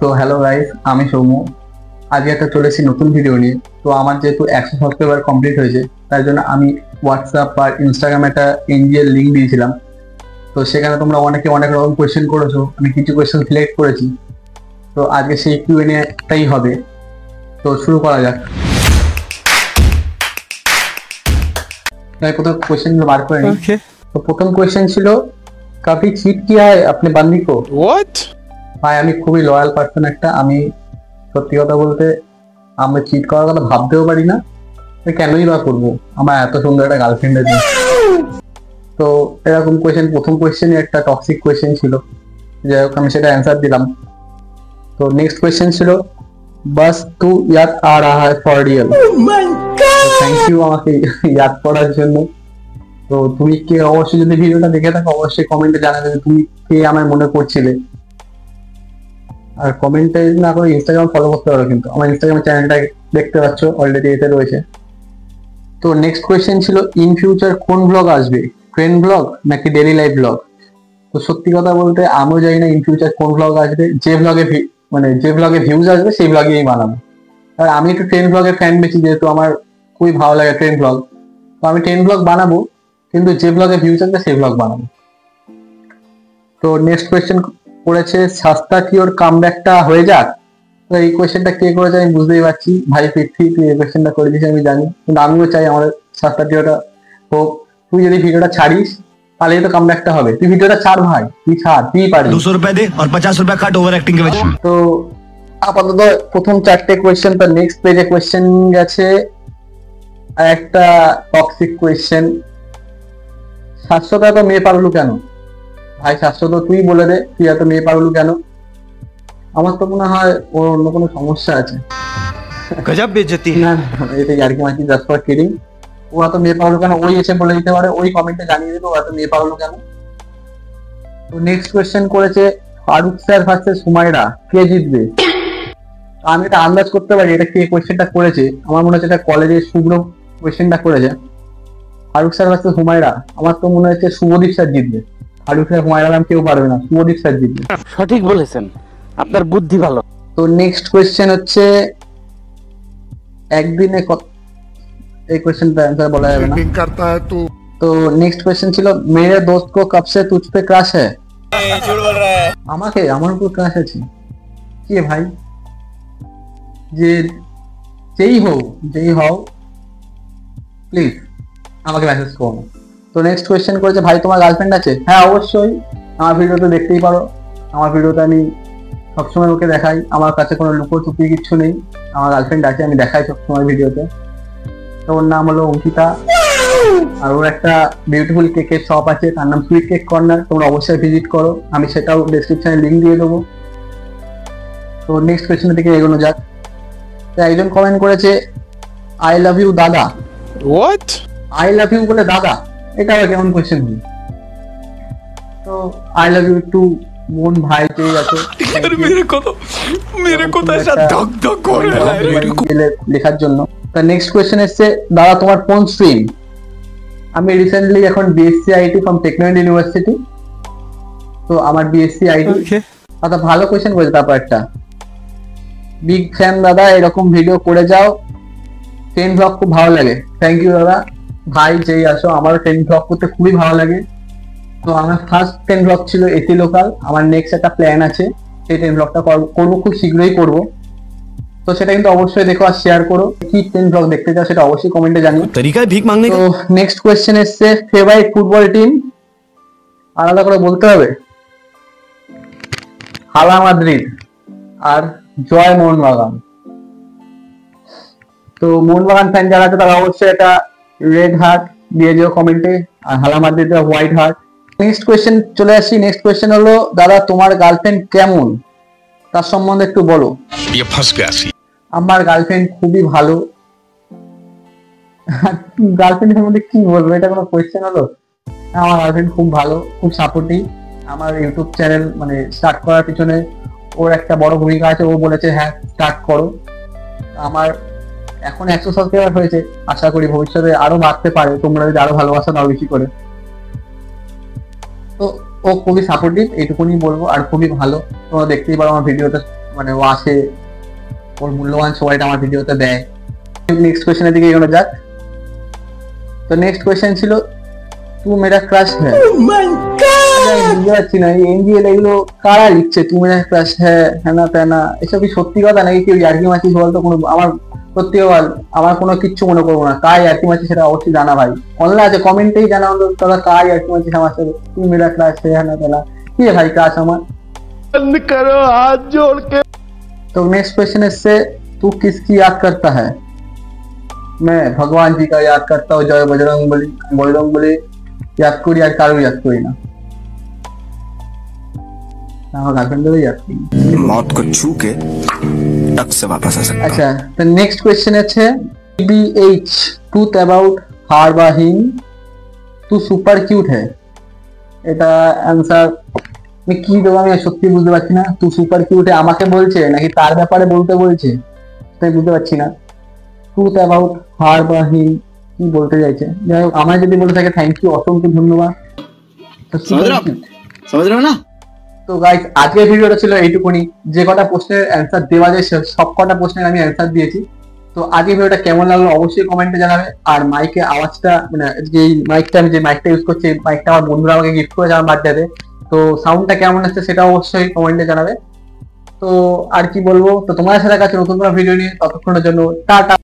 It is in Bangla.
তো হ্যালো গাইস, আমি সৌম্য। আজকে একটা চলেছি নতুন ভিডিও নিয়ে। তো আমার যেহেতু 100 সাবস্ক্রাইবার কমপ্লিট হয়েছে, তার জন্য আমি হোয়াটসঅ্যাপ আর ইনস্টাগ্রামে একটা এনজিএল লিঙ্ক দিয়েছিলাম। তো সেখানে তোমরা অনেকে অনেক রকম কোয়েশ্চেন করেছো, আমি কিছু কোয়েশ্চেন সিলেক্ট করেছি। তো আজকে সেই Q&Aটাই হবে। তো শুরু করা যাক। প্রথম কোয়েশ্চেন বার করে নিই। তো প্রথম কোয়েশ্চেন ছিল, কাফি চিট কিয়া है अपने बंदी को? What? ভাই আমি খুবই লয়াল পার্সন একটা। আমি সত্যি কথা বলতে আমরা চিট করার কথা ভাবতেও পারি না। কেনই বা করবো, আমার এত সুন্দর একটা গার্লফ্রেন্ড আছে। তো এরকম কোয়েশ্চেন, প্রথম কোয়েশ্চেনই একটা টক্সিক কোয়েশ্চেন ছিল। যাই হোক, আমি সেটা অ্যান্সার দিলাম। তো নেক্সট কোয়েশ্চেন ছিল, বাস তু ইয়াদ আ রাহা হ্যায় ফর রিয়েল। থ্যাংক ইউ আমাকে ইয়াদ করার জন্য। তো তুমি কে, অবশ্যই যদি ভিডিওটা দেখে থাকো অবশ্যই কমেন্টে জানাবে যে তুমি কে আমার মনে করছিলে। আর কমেন্টে না করে ইনস্টাগ্রাম ফলো করতে পারো, কিন্তু আমার ইনস্টাগ্রাম চ্যানেলটা দেখতে পাচ্ছ অলরেডি এতে রয়েছে। তো নেক্সট কোয়েশ্চেন ছিল, ইন ফিউচার কোন ব্লগ আসবে, ট্রেন ব্লগ নাকি ডেইলি লাইফ ব্লগ? তো সত্যি কথা বলতে আমিও জানি না ইন ফিউচার কোন ব্লগ আসবে। যে ব্লগে ভিউজ আসবে সেই ব্লগেই বানাবো। আর আমি একটু ট্রেন ব্লগের ফ্যান বেশি, যেহেতু আমার খুবই ভালো লাগে ট্রেন ব্লগ। তো আমি ট্রেন ব্লগ বানাবো, কিন্তু যে ব্লগে ভিউজ আসবে সেই ব্লগ বানাবো। তো নেক্সট কোয়েশ্চেন করেছে, শাস্তা কি ওর কামব্যাকটা হয়ে যাক। তো এই কোয়েশ্চেনটা কে করেছে আমি বুঝতেই পারছি। ভাই পৃথ্বী, তুই এই কোয়েশ্চেনটা করে দিয়েছিস আমি জানি, কিন্তু আমিও চাই আমাদের শাস্তা টিওটা হোক। তুই যদি ভিডিওটা ছাড়িস তাহলেই তো কামব্যাকটা হবে। তুই ভিডিওটা ছাড় ভাই, তুই ছাড়, তুই পারবি। 200 रुपए दे और 50 रुपए काट ओवर एक्टिंग के वजह। তো আপাতত প্রথম 4টে কোয়েশ্চেন। তো নেক্সট পেজে কোয়েশ্চেন গেছে আর একটা টক্সিক কোয়েশ্চেন, শাশ্বত এত মেয়ে পারলু কেন? ভাই শাশ্বত তুই বলে দে, তুই এত মেয়ে পারলু কেন? আমার তো মনে হয় ওর অন্য কোনো সমস্যা আছে। गजब बेइज्जती है। না এটা আর কি মাঝি, জাস্ট ফর কিডিং। ও এত মেয়ে পারলু কেন ওই এসে বলে দিতে পারে, ওই কমেন্টে জানিয়ে দেবে ও এত মেয়ে পারলু কেন। তো নেক্সট কোয়েশ্চেন করেছে, ফারুক স্যার ভার্সেস হুমায়রা, কে জিতবে? আমি এটা আন্দাজ করতে পারি এটা কে কোয়েশ্চেনটা করেছে। আমার মনে হচ্ছে এটা কলেজের শুভ্র কোয়েশ্চেনটা করেছে। ফারুক স্যার ভার্সেস হুমায়রা, আমার তো মনে হচ্ছে শুভদীপ স্যার জিতবে। ফারুক স্যার হুমায়রা নাম কেউ পারবে না, শুভদীপ স্যার জিতবে। সঠিক বলেছেন, আপনার বুদ্ধি ভালো। তো নেক্সট কোয়েশ্চেন হচ্ছে, একদিনে এই কোয়েশ্চেনটা অ্যান্সার বলা যাবে না। তো নেক্সট কোয়েশ্চেন ছিল, মেরে দোস্ত কো কব সে তুঝ পে ক্রাশ হ্যায়? আমাকে, আমার উপর ক্রাশ আছে? কে ভাই? যে যেই হও প্লিজ আমাকে মেসেজ করো না। তো নেক্সট কোয়েশ্চেন করেছে, ভাই তোমার গার্লফ্রেন্ড আছে? হ্যাঁ অবশ্যই, আমার ভিডিওতে দেখতেই পারো। আমার ভিডিওতে আমি সবসময় ওকে দেখাই, আমার কাছে কোনো লুকোচুপি কিচ্ছু নেই। আমার গার্লফ্রেন্ড আছে, আমি দেখাই সবসময় ভিডিওতে। তো ওর নাম হলো অঙ্কিতা, আর ওর একটা বিউটিফুল কেকের শপ আছে, তার নাম সুইট কেক কর্নার। তোমরা অবশ্যই ভিজিট করো, আমি সেটাও ডেসক্রিপশনে লিঙ্ক দিয়ে দেবো। তো নেক্সট কোয়েশ্চেনের দিকে এগোনো যাক। তো একজন কমেন্ট করেছে, আই লাভ ইউ দাদা। What? আই লাভ ইউ বলে দাদা, এটা আবার কেমন কোয়েশ্চেন হলো? তো আই লাভ ইউ টু বোন ভাই পেয়ে গেছে। मेरे को तो ऐसा धक धक हो रहा है লেখার জন্য। তা নেক্সট কোয়েশ্চেন এসছে, দাদা তোমার কোন স্ট্রিম? আমি রিসেন্টলি এখন BSc IT from technology university. তো আমার বিএসসি আইটি। আচ্ছা ভালো কোয়েশ্চেন করেছে। তারপর একটা, বিগ ফ্যান দাদা, এরকম ভিডিও করে যাও, ট্রেন ব্লগ খুব ভালো লাগে। থ্যাংক ইউ দাদা। ভাই যেই আসো, আমার ট্রেন ব্লগ করতে খুবই ভালো লাগে। তো আমার ফার্স্ট ট্রেন ব্লগ ছিল এসি লোকাল। আমার নেক্সট একটা প্ল্যান আছে, সেই ট্রেন ব্লগটা করবো, খুব শীঘ্রই করবো। তো সেটা কিন্তু অবশ্যই দেখো আর শেয়ার করো। কি ট্রেন ব্লগ দেখতে চাও সেটা অবশ্যই কমেন্টে জানিও। तरीका है भीख मांगने का। তো নেক্সট কোয়েশ্চেন এসছে, ফেভারিট ফুটবল টিম? আলাদা করে বলতে হবে, হালা মাদ্রিদ আর জয় মোহনবাগান। তো মোহনবাগান ফ্যান যারা আছে তারা অবশ্যই এটা রেড হার্ট দিয়ে দিও কমেন্টে, আর হালা Madrid white heart. Next question চলে আসি। নেক্সট কোয়েশ্চেন হলো, দাদা তোমার গার্লফ্রেন্ড কেমন, তার সম্বন্ধে একটু বলো। আমার গার্লফ্রেন্ড খুবই ভালো। গার্লফ্রেন্ড সম্বন্ধে কি বলবো, এটা কোনো কোয়েশ্চেন হলো? আমার গার্লফ্রেন্ড খুব ভালো, খুব সাপোর্টিভ। আমার ইউটিউব চ্যানেল মানে স্টার্ট করার পিছনে ওর একটা বড় ভূমিকা আছে। ও বলেছে হ্যাঁ স্টার্ট করো। আমার এখন 100 সাবস্ক্রাইবার হয়েছে, আশা করি ভবিষ্যতে আরো বাড়তে পারে, তোমরা যদি আরো ভালোবাসা দাও বেশি করে। তো ও খুবই সাপোর্টিভ, এইটুকুনি বলবো। আর খুবই ভালো, তোমরা দেখতেই পারো আমার ভিডিওতে মানে ও আসে, ওর মূল্যবান সময়টা আমার ভিডিওতে দেয়। নেক্সট কোয়েশ্চেনের দিকে এগোনো যাক। তো নেক্সট কোয়েশ্চেন ছিল তু মেরা ক্রাশ হ্যাঁ। আমি বুঝতে পারছি না এই এনজিএল এগুলো কারা লিখছে, তু মেরা ক্রাশ হ্যাঁ হ্যানা ত্যানা, এসব কি সত্যি কথা নাকি কেউ ইয়ার্কি মারছিস বলতো? কোনো আমার সত্যি বল, আমার কোনো কিচ্ছু মনে করবো না। কার ইয়ার্কি মারছিস সেটা অবশ্যই জানা ভাই, অনলাইন আছে কমেন্টেই জানা হলো তোরা কার ইয়ার্কি মারছিস আমার সাথে। তু মেরা ক্রাশ হ্যাঁ হ্যানা ত্যানা, কি রে ভাই ক্রাশ আমার? बंद करो हाथ जोड़ के। तो नेक्स्ट क्वेश्चन इससे तू किसकी याद करता है? मैं भगवान जी का याद करता हूँ, जय बजरंग बली याद करी আর কারো याद করি না, আমার গার্লফ্রেন্ডেরও याद করি না। मौत को छू के टक से वापस आ सकता আচ্ছা, তো নেক্সট কোয়েশ্চেন আছে BH ট্রুথ অ্যাবাউট হার বা হিম তু সুপার কিউট है। এটা অ্যানসার আমি কি দেবো আমি সত্যি বুঝতে পারছি না। তু সুপার কিউট আমাকে বলছে নাকি তার ব্যাপারে বলতে বলছে তাই বুঝতে পারছি না। ট্রুথ অ্যাবাউট হার বা হিম কি বলতে চাইছে? যাই হোক, আমায় যদি বলে থাকে থ্যাংক ইউ, অসংখ্য ধন্যবাদ। তো समझ रहे हो ना? তো গাইস আজকের ভিডিওটা ছিল এইটুকুনি। যে কটা প্রশ্নের অ্যান্সার দেওয়া যায় সব কটা প্রশ্নের আমি অ্যান্সার দিয়েছি। তো আজকের ভিডিওটা কেমন লাগলো অবশ্যই কমেন্টে জানাবে। আর মাইকের আওয়াজটা মানে যে মাইকটা আমি যে মাইকটা ইউজ করছি এই মাইকটা আমার বন্ধুরা আমাকে গিফট করেছে আমার বার্থডেতে। তো সাউন্ডটা কেমন আসছে সেটা অবশ্যই কমেন্টে জানাবে। তো আর কি বলবো, তো তোমাদের সাথে কাছে নতুন কোনো ভিডিও নিয়ে ততক্ষণের জন্য টাটা।